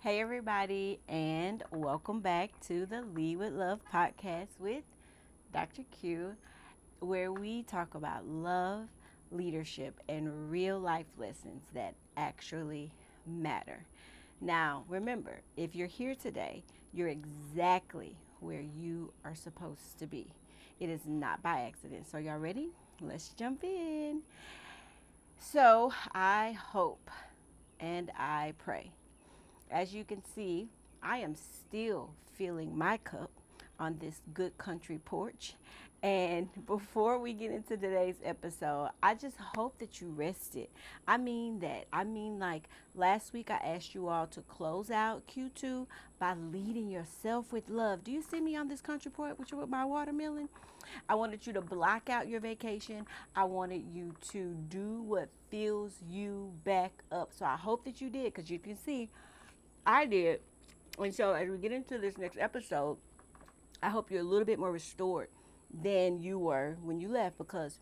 Hey, everybody, and welcome back to the Lead with Love podcast with Dr. Q, where we talk about love, leadership, and real life lessons that actually matter. Now, remember, if you're here today, you're exactly where you are supposed to be. It is not by accident. So, y'all ready? Let's jump in. So, I hope and I pray. As you can see, I am still filling my cup on this good country porch. And before we get into today's episode, I just hope that you rested. I mean that. I mean, like last week, I asked you all to close out Q2 by leading yourself with love. Do you see me on this country porch with my watermelon? I wanted you to block out your vacation. I wanted you to do what fills you back up. So I hope that you did, because you can see I did. And so as we get into this next episode, I hope you're a little bit more restored than you were when you left, because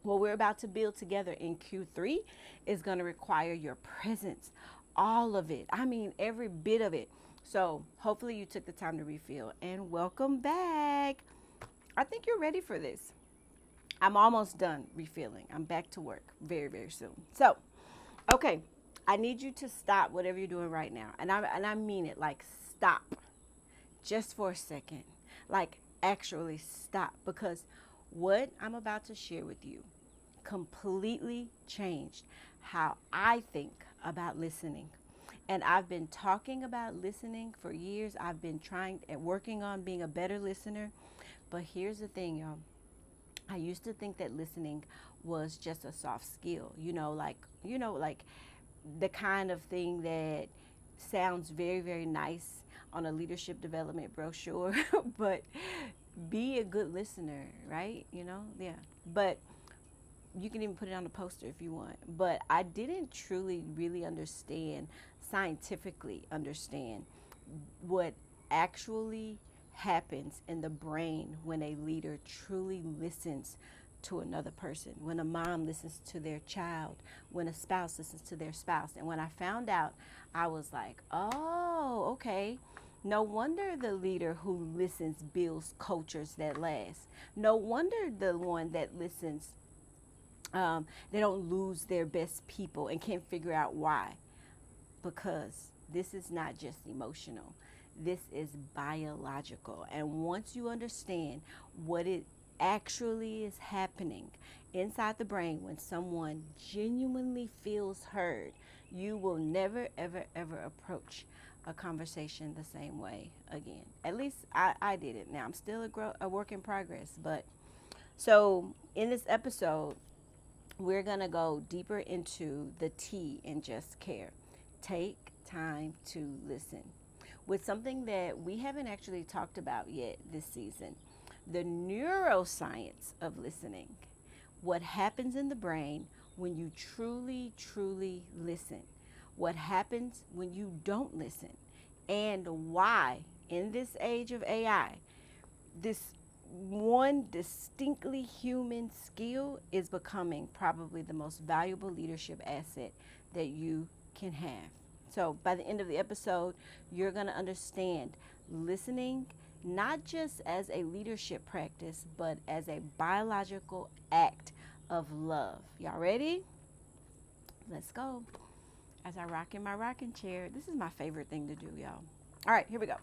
what we're about to build together in Q3 is going to require your presence. All of it. I mean, every bit of it. So hopefully you took the time to refill, and welcome back. I think you're ready for this. I'm almost done refilling. I'm back to work very, very soon. So, okay, I need you to stop whatever you're doing right now. And I mean it, like stop just for a second. Like actually stop, because what I'm about to share with you completely changed how I think about listening. And I've been talking about listening for years. I've been trying and working on being a better listener. But here's the thing, y'all. I used to think that listening was just a soft skill, like the kind of thing that sounds very, very nice on a leadership development brochure, but be a good listener, right? Yeah. But you can even put it on a poster if you want. But I didn't truly, really understand, scientifically understand what actually happens in the brain when a leader truly listens to another person, when a mom listens to their child, when a spouse listens to their spouse. And when I found out, I was like, oh, okay. No wonder the leader who listens builds cultures that last. No wonder the one that listens, they don't lose their best people and can't figure out why. Because this is not just emotional. This is biological. And once you understand what it actually is happening inside the brain when someone genuinely feels heard, you will never, ever, ever approach a conversation the same way again. At least I did it. Now, I'm still a work in progress. But so in this episode, we're going to go deeper into the T in just care. Take time to listen, with something that we haven't actually talked about yet this season: the neuroscience of listening. What happens in the brain when you truly, truly listen? What happens when you don't listen? And why, in this age of AI, this one distinctly human skill is becoming probably the most valuable leadership asset that you can have. So by the end of the episode, you're going to understand listening not just as a leadership practice, but as a biological act of love. Y'all ready? Let's go. As I rock in my rocking chair, this is my favorite thing to do, y'all. All right, here we go.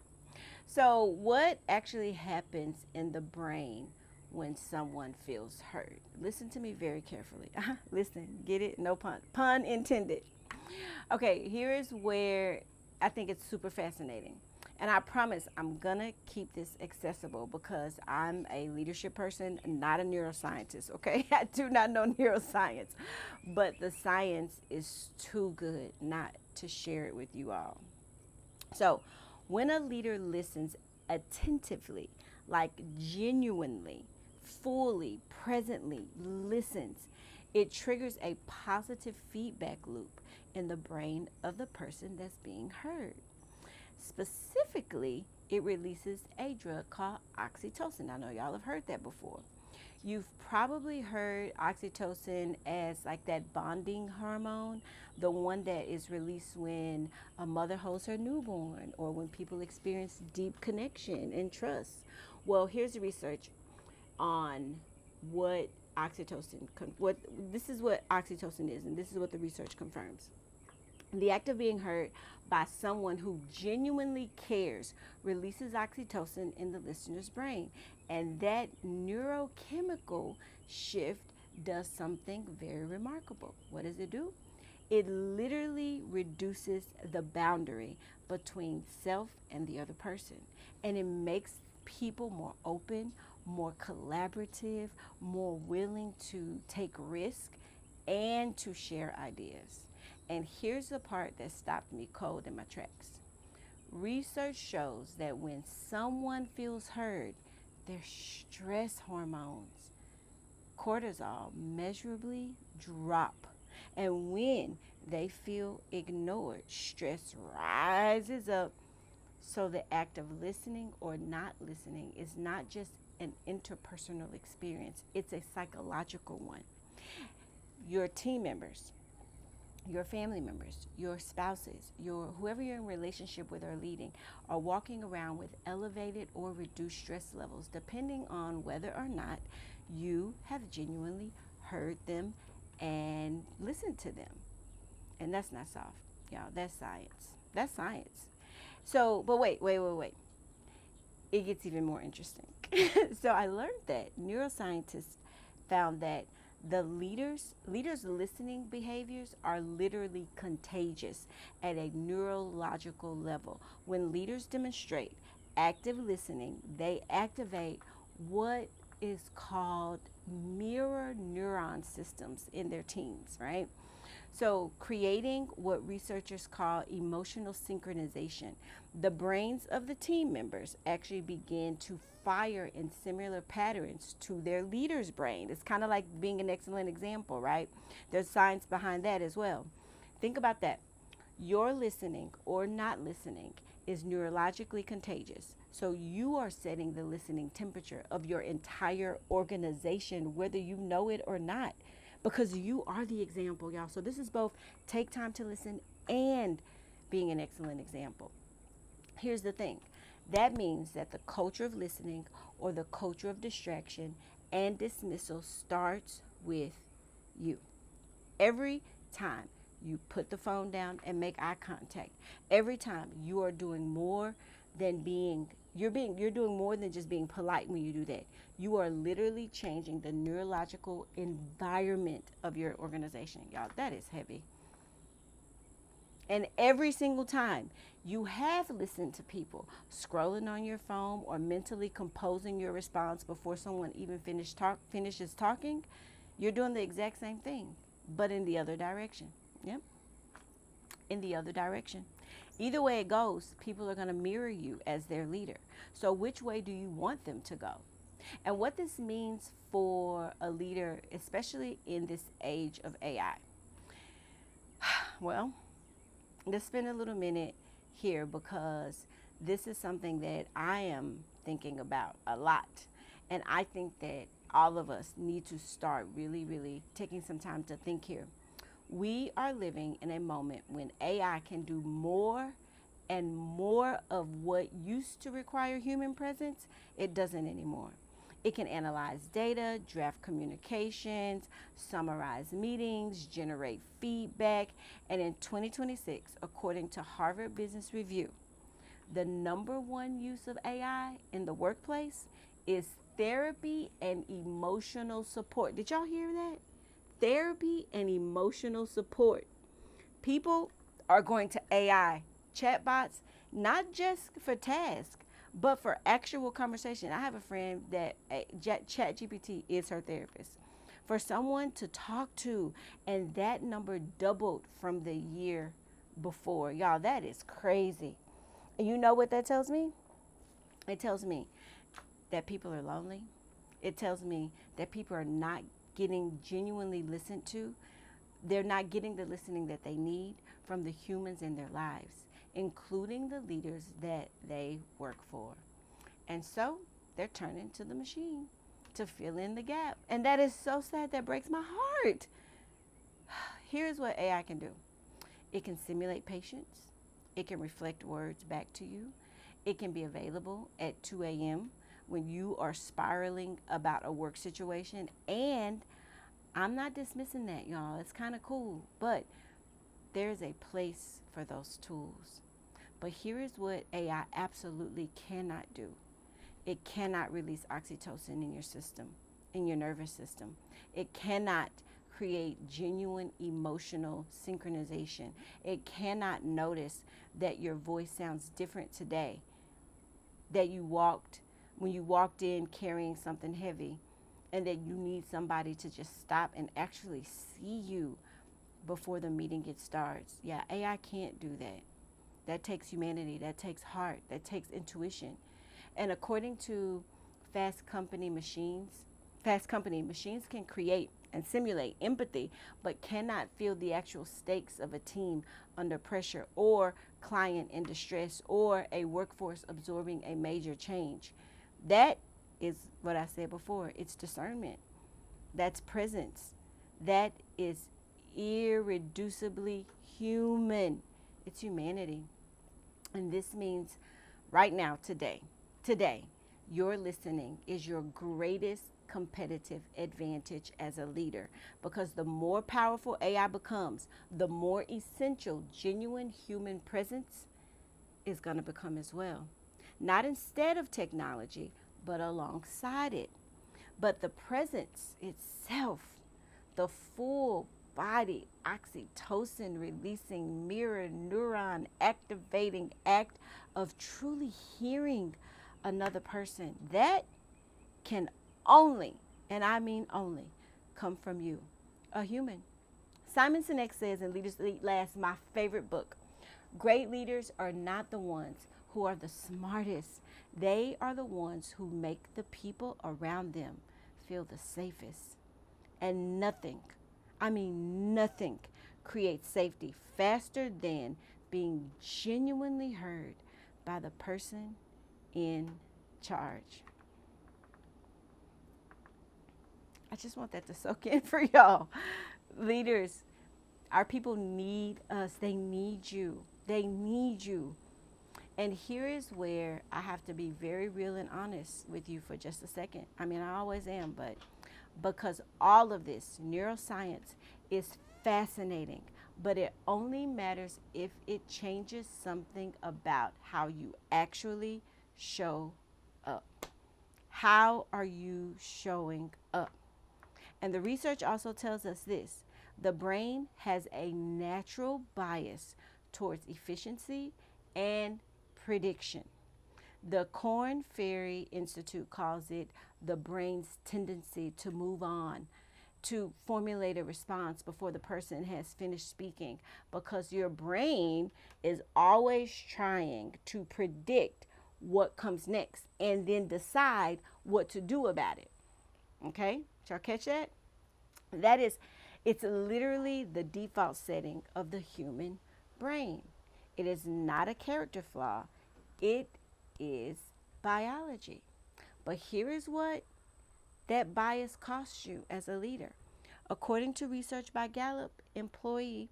So, what actually happens in the brain when someone feels heard? Listen to me very carefully. Listen, get it? No pun. Pun intended. Okay, here is where I think it's super fascinating. And I promise I'm going to keep this accessible, because I'm a leadership person, not a neuroscientist, okay? I do not know neuroscience, but the science is too good not to share it with you all. So, when a leader listens attentively, like genuinely, fully, presently listens, it triggers a positive feedback loop in the brain of the person that's being heard. Specifically, it releases a drug called oxytocin. I know y'all have heard that before. You've probably heard oxytocin as like that bonding hormone, the one that is released when a mother holds her newborn or when people experience deep connection and trust. Well, here's the research on what what this is what oxytocin is, and this is what the research confirms. The act of being heard by someone who genuinely cares releases oxytocin in the listener's brain. And that neurochemical shift does something very remarkable. What does it do? It literally reduces the boundary between self and the other person. And it makes people more open, more collaborative, more willing to take risk and to share ideas. And here's the part that stopped me cold in my tracks. Research shows that when someone feels heard, their stress hormones, cortisol, measurably drop. And when they feel ignored, stress rises up. So the act of listening or not listening is not just an interpersonal experience, it's a psychological one. Your team members, your family members, your spouses, your whoever you're in relationship with or leading are walking around with elevated or reduced stress levels depending on whether or not you have genuinely heard them and listened to them. And that's not soft, y'all. That's science. That's science. So, but wait. It gets even more interesting. So I learned that neuroscientists found that the leaders listening behaviors are literally contagious at a neurological level. When leaders demonstrate active listening, they activate what is called mirror neuron systems in their teams, right? So, creating what researchers call emotional synchronization. The brains of the team members actually begin to fire in similar patterns to their leader's brain. It's kind of like being an excellent example, right? There's science behind that as well. Think about that. Your listening or not listening is neurologically contagious. So you are setting the listening temperature of your entire organization, whether you know it or not, because you are the example, y'all. So this is both take time to listen and being an excellent example. Here's the thing. That means that the culture of listening or the culture of distraction and dismissal starts with you. Every time you put the phone down and make eye contact, every time you are doing more than you're doing more than just being polite when you do that. You are literally changing the neurological environment of your organization. Y'all, that is heavy. And every single time you have listened to people scrolling on your phone or mentally composing your response before someone even finishes talking, you're doing the exact same thing, but in the other direction. Yep. In the other direction. Either way it goes, people are going to mirror you as their leader. So which way do you want them to go? And what this means for a leader, especially in this age of AI. Well, let's spend a little minute here because this is something that I am thinking about a lot. And I think that all of us need to start really, really taking some time to think here. We are living in a moment when AI can do more and more of what used to require human presence. It doesn't anymore. It can analyze data, draft communications, summarize meetings, generate feedback. And in 2026, according to Harvard Business Review, the number one use of AI in the workplace is therapy and emotional support. Did y'all hear that? Therapy and emotional support. People are going to AI chatbots, not just for tasks, but for actual conversation. I have a friend that ChatGPT is her therapist. For someone to talk to, and that number doubled from the year before. Y'all, that is crazy. And you know what that tells me? It tells me that people are lonely. It tells me that people are not getting genuinely listened to. They're not getting the listening that they need from the humans in their lives, including the leaders that they work for. And so they're turning to the machine. to fill in the gap. And that is so sad. That breaks my heart. Here's what AI can do. It can simulate patience. It can reflect words back to you. It can be available at 2 a.m. when you are spiraling about a work situation. And I'm not dismissing that, y'all. It's kind of cool. But there's a place for those tools. But here is what AI absolutely cannot do. It cannot release oxytocin in your system, in your nervous system. It cannot create genuine emotional synchronization. It cannot notice that your voice sounds different today, that when you walked in carrying something heavy, and that you need somebody to just stop and actually see you before the meeting gets started. Yeah, AI can't do that. That takes humanity, that takes heart, that takes intuition. And according to Fast Company machines can create and simulate empathy, but cannot feel the actual stakes of a team under pressure, or client in distress, or a workforce absorbing a major change. That is what I said before. It's discernment. That's presence. That is irreducibly human. It's humanity. And this means right now, today, your listening is your greatest competitive advantage as a leader, because the more powerful AI becomes, the more essential genuine human presence is going to become as well. Not instead of technology, but alongside it. But the presence itself, the full body oxytocin releasing, mirror neuron activating act of truly hearing another person, that can only, and I mean only, come from you, a human. Simon Sinek says in Leaders Lead Last, my favorite book, great leaders are not the ones who are the smartest. They are the ones who make the people around them feel the safest. And nothing, I mean nothing, creates safety faster than being genuinely heard by the person in charge. I just want that to soak in for y'all. Leaders, our people need us. They need you. They need you. And here is where I have to be very real and honest with you for just a second. I mean, I always am, but because all of this neuroscience is fascinating, but it only matters if it changes something about how you actually show up. How are you showing up? And the research also tells us this: the brain has a natural bias towards efficiency and prediction. The Korn Ferry Institute calls it the brain's tendency to move on, to formulate a response before the person has finished speaking, because your brain is always trying to predict what comes next and then decide what to do about it. Okay? Did y'all catch that? It's literally the default setting of the human brain. It is not a character flaw. It is biology. But here is what that bias costs you as a leader. According to research by Gallup, employee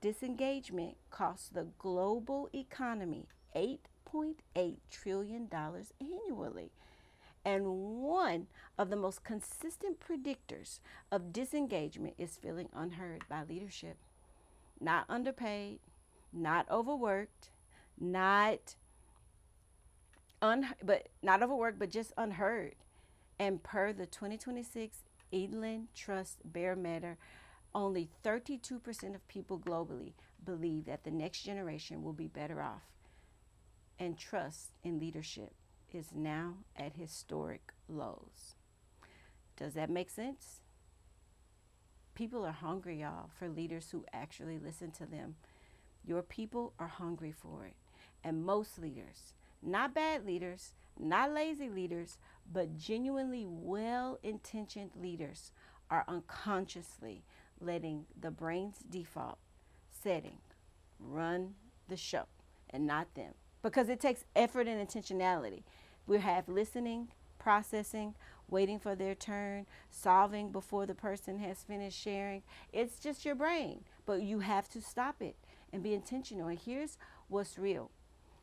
disengagement costs the global economy $8.8 trillion annually. And one of the most consistent predictors of disengagement is feeling unheard by leadership. Not underpaid, not overworked, not overworked, but just unheard. And per the 2026 Edelin Trust Barometer, only 32% of people globally believe that the next generation will be better off. And trust in leadership is now at historic lows. Does that make sense? People are hungry, y'all, for leaders who actually listen to them. Your people are hungry for it. And most leaders, not bad leaders, not lazy leaders, but genuinely well-intentioned leaders, are unconsciously letting the brain's default setting run the show and not them. Because it takes effort and intentionality. We have listening, processing, waiting for their turn, solving before the person has finished sharing. It's just your brain, but you have to stop it and be intentional. And here's what's real.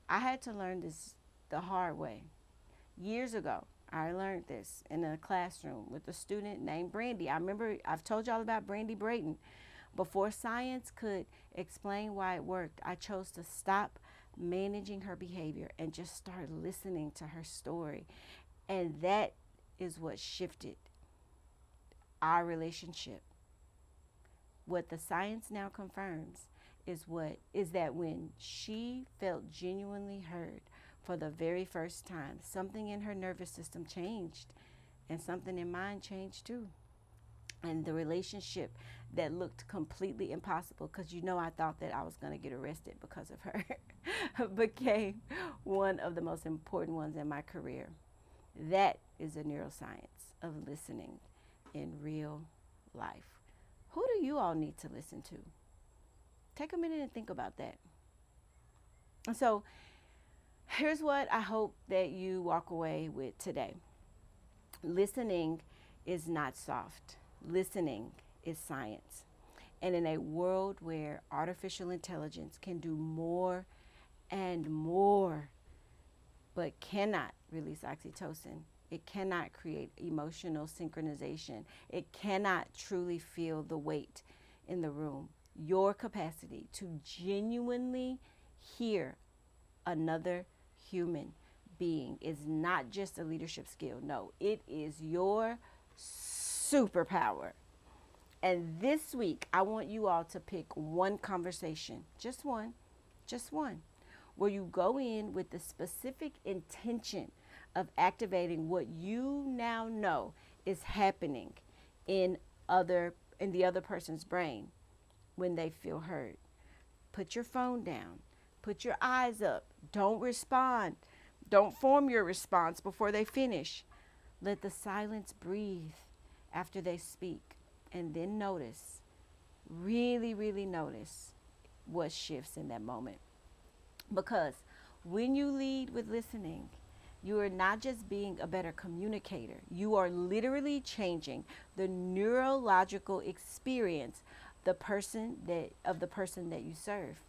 I had to learn this the hard way. Years ago, I learned this in a classroom with a student named Brandy. I remember I've told y'all about Brandy Brayton. Before science could explain why it worked, I chose to stop managing her behavior and just start listening to her story. And that is what shifted our relationship. What the science now confirms is that when she felt genuinely heard for the very first time, something in her nervous system changed and something in mine changed too. And the relationship that looked completely impossible, because I thought that I was going to get arrested because of her, became one of the most important ones in my career. That is the neuroscience of listening in real life. Who do you all need to listen to? Take a minute and think about that. And so here's what I hope that you walk away with today. Listening is not soft. Listening is science. And in a world where artificial intelligence can do more and more, but cannot release oxytocin, it cannot create emotional synchronization, it cannot truly feel the weight in the room, your capacity to genuinely hear another human being is not just a leadership skill. No, it is your superpower. And this week, I want you all to pick one conversation, just one, where you go in with the specific intention of activating what you now know is happening in the other person's brain when they feel heard. Put your phone down. Put your eyes up. Don't respond. Don't form your response before they finish. Let the silence breathe after they speak. And then notice, really, really notice what shifts in that moment. Because when you lead with listening, you are not just being a better communicator. You are literally changing the neurological experience of the person that you serve.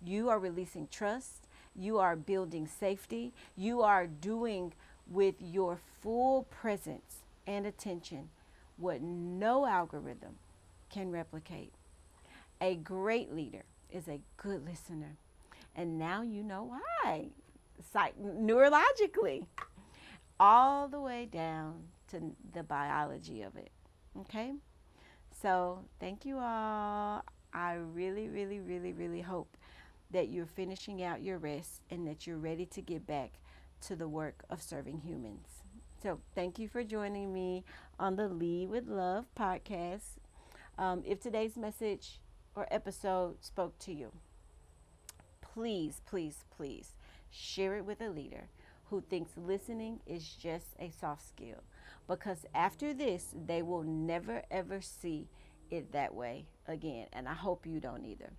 You are releasing trust. You are building safety. You are doing with your full presence and attention what no algorithm can replicate. A great leader is a good listener. And now you know why. Neurologically, all the way down to the biology of it. Okay? So, thank you all. I really, really, really, really hope that you're finishing out your rest and that you're ready to get back to the work of serving humans. So, thank you for joining me on the Lead with Love podcast. If today's message or episode spoke to you, please, please, please share it with a leader who thinks listening is just a soft skill. Because after this, they will never, ever see it that way again. And I hope you don't either.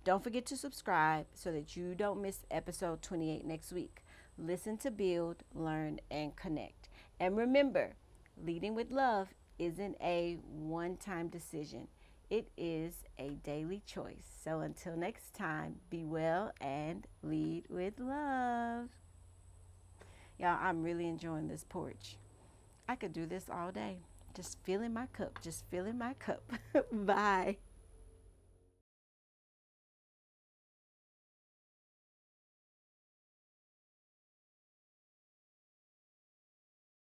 Don't forget to subscribe so that you don't miss episode 28 next week. Listen to build, learn, and connect. And remember, leading with love isn't a one-time decision. It is a daily choice. So until next time, be well and lead with love. Y'all, I'm really enjoying this porch. I could do this all day. Just filling my cup. Bye.